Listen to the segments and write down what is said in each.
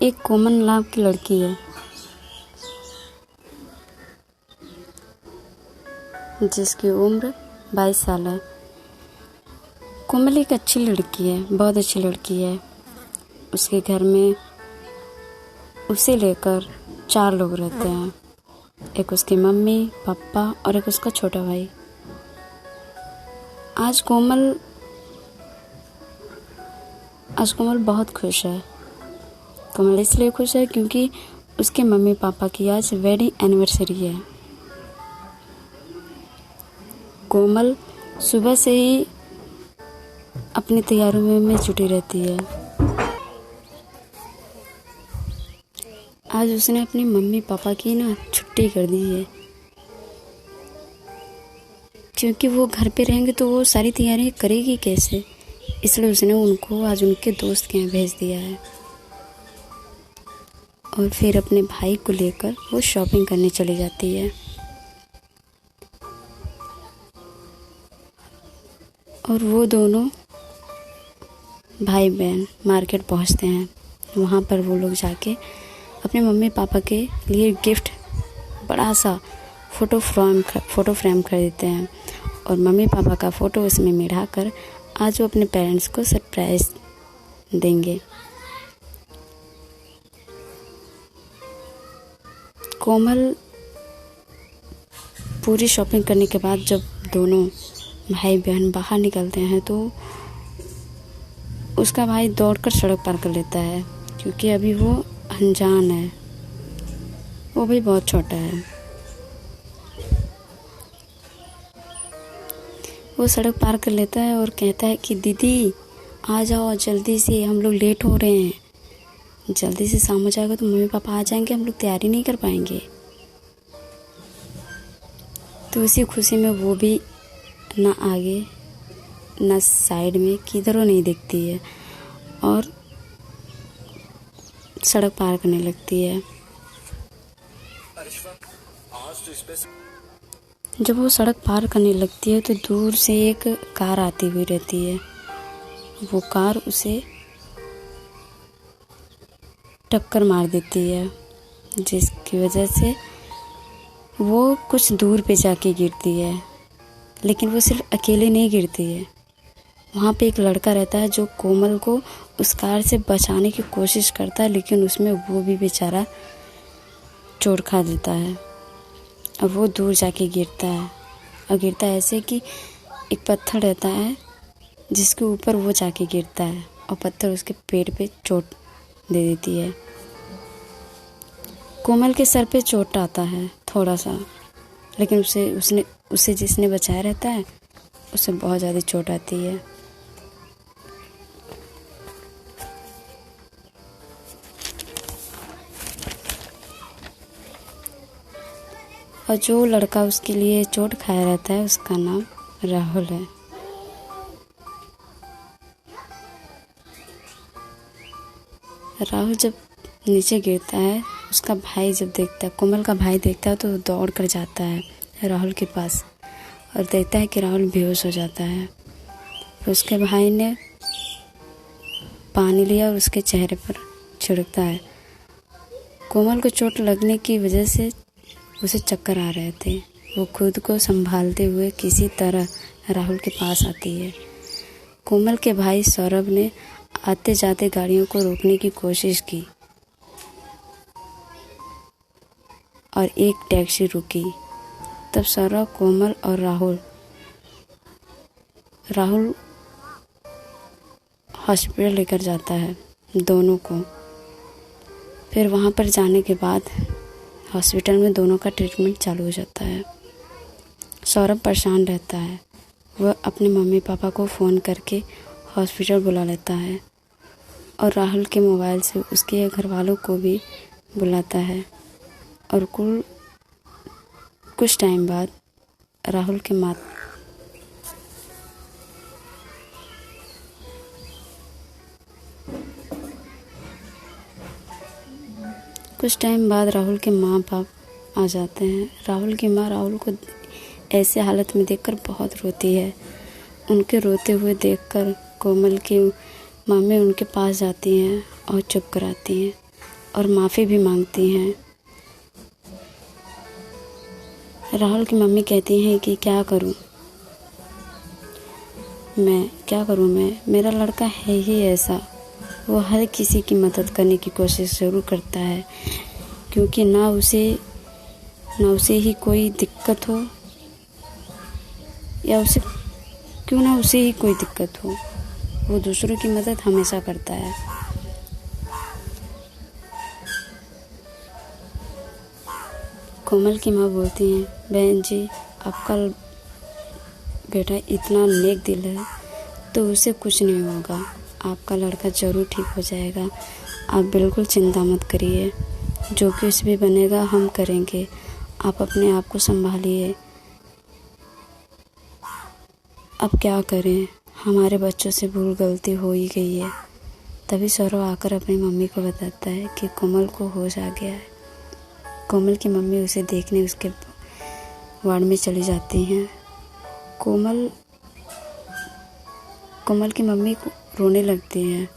एक कोमल नाम की लड़की है जिसकी उम्र 22 साल है। कोमल एक अच्छी लड़की है, बहुत अच्छी लड़की है। उसके घर में उसे लेकर 4 लोग रहते हैं। एक उसकी मम्मी, पापा और एक उसका छोटा भाई। आज कोमल बहुत खुश है। कोमल इसलिए खुश है क्योंकि उसके मम्मी पापा की आज वेडिंग एनिवर्सरी है। कोमल सुबह से ही अपनी तैयारियों में जुटी रहती है। आज उसने अपनी मम्मी पापा की छुट्टी कर दी है, क्योंकि वो घर पे रहेंगे तो वो सारी तैयारियां करेगी कैसे। इसलिए उसने उनको आज उनके दोस्त के यहाँ भेज दिया है और फिर अपने भाई को लेकर वो शॉपिंग करने चली जाती है। और वो दोनों भाई बहन मार्केट पहुंचते हैं। वहाँ पर वो लोग जाके अपने मम्मी पापा के लिए गिफ्ट बड़ा सा फ़ोटो फ्रेम खरीदते हैं और मम्मी पापा का फ़ोटो उसमें मिला कर आज वो अपने पेरेंट्स को सरप्राइज़ देंगे। कोमल पूरी शॉपिंग करने के बाद जब दोनों भाई बहन बाहर निकलते हैं तो उसका भाई दौड़कर सड़क पार कर लेता है, क्योंकि अभी वो अनजान है, वो भी बहुत छोटा है। वो सड़क पार कर लेता है और कहता है कि दीदी आ जाओ जल्दी से, हम लोग लेट हो रहे हैं। जल्दी से शाम हो जाएगा तो मम्मी पापा आ जाएंगे, हम लोग तैयारी नहीं कर पाएंगे। तो इसी खुशी में वो भी ना आगे ना साइड में किधरों नहीं देखती है और सड़क पार करने लगती है। जब वो सड़क पार करने लगती है तो दूर से एक कार आती हुई रहती है। वो कार उसे टक्कर मार देती है, जिसकी वजह से वो कुछ दूर पे जाके गिरती है। लेकिन वो सिर्फ अकेले नहीं गिरती है, वहाँ पे एक लड़का रहता है जो कोमल को उस कार से बचाने की कोशिश करता है, लेकिन उसमें वो भी बेचारा चोट खा देता है और वो दूर जाके गिरता है। और गिरता है ऐसे कि एक पत्थर रहता है जिसके ऊपर वो जाके गिरता है और पत्थर उसके पेट पे चोट दे देती है। कोमल के सर पे चोट आता है थोड़ा सा, लेकिन उसे जिसने बचाया रहता है उसे बहुत ज़्यादा चोट आती है। और जो लड़का उसके लिए चोट खाया रहता है उसका नाम राहुल है। राहुल जब नीचे गिरता है, उसका भाई जब देखता है, कोमल का भाई देखता है तो दौड़ कर जाता है राहुल के पास और देखता है कि राहुल बेहोश हो जाता है। फिर उसके भाई ने पानी लिया और उसके चेहरे पर छिड़कता है। कोमल को चोट लगने की वजह से उसे चक्कर आ रहे थे। वो खुद को संभालते हुए किसी तरह राहुल के पास आती है। कोमल के भाई सौरभ ने आते जाते गाड़ियों को रोकने की कोशिश की और एक टैक्सी रुकी। तब सौरभ, कोमल और राहुल हॉस्पिटल लेकर जाता है दोनों को। फिर वहाँ पर जाने के बाद हॉस्पिटल में दोनों का ट्रीटमेंट चालू हो जाता है। सौरभ परेशान रहता है। वह अपने मम्मी पापा को फ़ोन करके हॉस्पिटल बुला लेता है और राहुल के मोबाइल से उसके घर वालों को भी बुलाता है। और कुछ टाइम बाद राहुल के माँ बाप आ जाते हैं। राहुल की माँ राहुल को ऐसे हालत में देखकर बहुत रोती है। उनके रोते हुए देखकर कोमल की मम्मी उनके पास जाती हैं और चुप कराती हैं। और माफ़ी भी मांगती हैं। राहुल की मम्मी कहती हैं कि क्या करूं मैं, मेरा लड़का है ही ऐसा। वो हर किसी की मदद करने की कोशिश ज़रूर करता है, क्योंकि ना उसे ही कोई दिक्कत हो, या उसे ही कोई दिक्कत हो, वो दूसरों की मदद हमेशा करता है। कोमल की माँ बोलती हैं, बहन जी आपका बेटा इतना नेक दिल है तो उसे कुछ नहीं होगा, आपका लड़का ज़रूर ठीक हो जाएगा, आप बिल्कुल चिंता मत करिए, जो कुछ भी बनेगा हम करेंगे, आप अपने आप को संभालिए। अब क्या करें, हमारे बच्चों से भूल गलती हो ही गई है। तभी सौरव आकर अपनी मम्मी को बताता है कि कोमल को होश आ गया है। कोमल की मम्मी उसे देखने उसके वार्ड में चली जाती हैं। कोमल की मम्मी को रोने लगती है,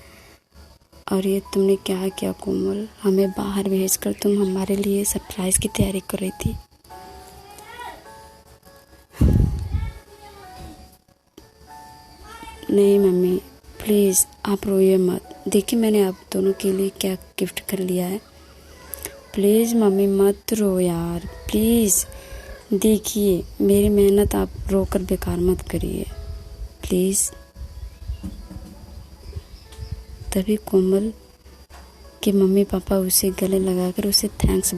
और ये तुमने क्या किया कोमल, हमें बाहर भेजकर तुम हमारे लिए सरप्राइज़ की तैयारी कर रही थी। नहीं मम्मी प्लीज़ आप रोइए मत, देखिए मैंने आप दोनों के लिए क्या गिफ्ट कर लिया है। प्लीज़ मम्मी मत रो यार, प्लीज़ देखिए मेरी मेहनत आप रोकर बेकार मत करिए प्लीज़। तभी कोमल के मम्मी पापा उसे गले लगाकर उसे थैंक्स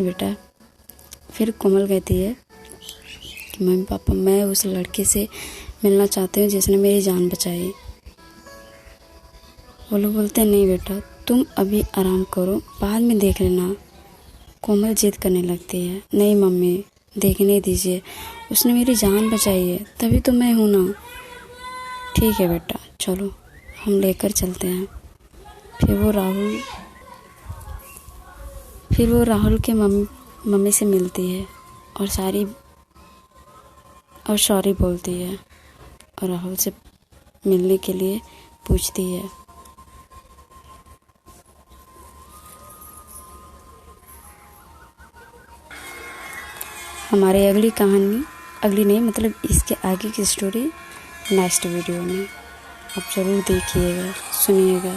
बेटा। फिर कोमल कहती है कि मम्मी पापा मैं उस लड़के से मिलना चाहती हूँ जिसने मेरी जान बचाई। वो लोग बोलते हैं नहीं बेटा तुम अभी आराम करो, बाद में देख लेना। कोमल जिद करने लगती है, नहीं मम्मी देखने दीजिए, उसने मेरी जान बचाई है तभी तो मैं हूँ ना। ठीक है बेटा चलो हम लेकर चलते हैं। फिर वो राहुल के मम्मी से मिलती है और सॉरी बोलती है और राहुल से मिलने के लिए पूछती है। हमारी अगली नहीं मतलब इसके आगे की स्टोरी नेक्स्ट वीडियो में आप ज़रूर देखिएगा सुनिएगा।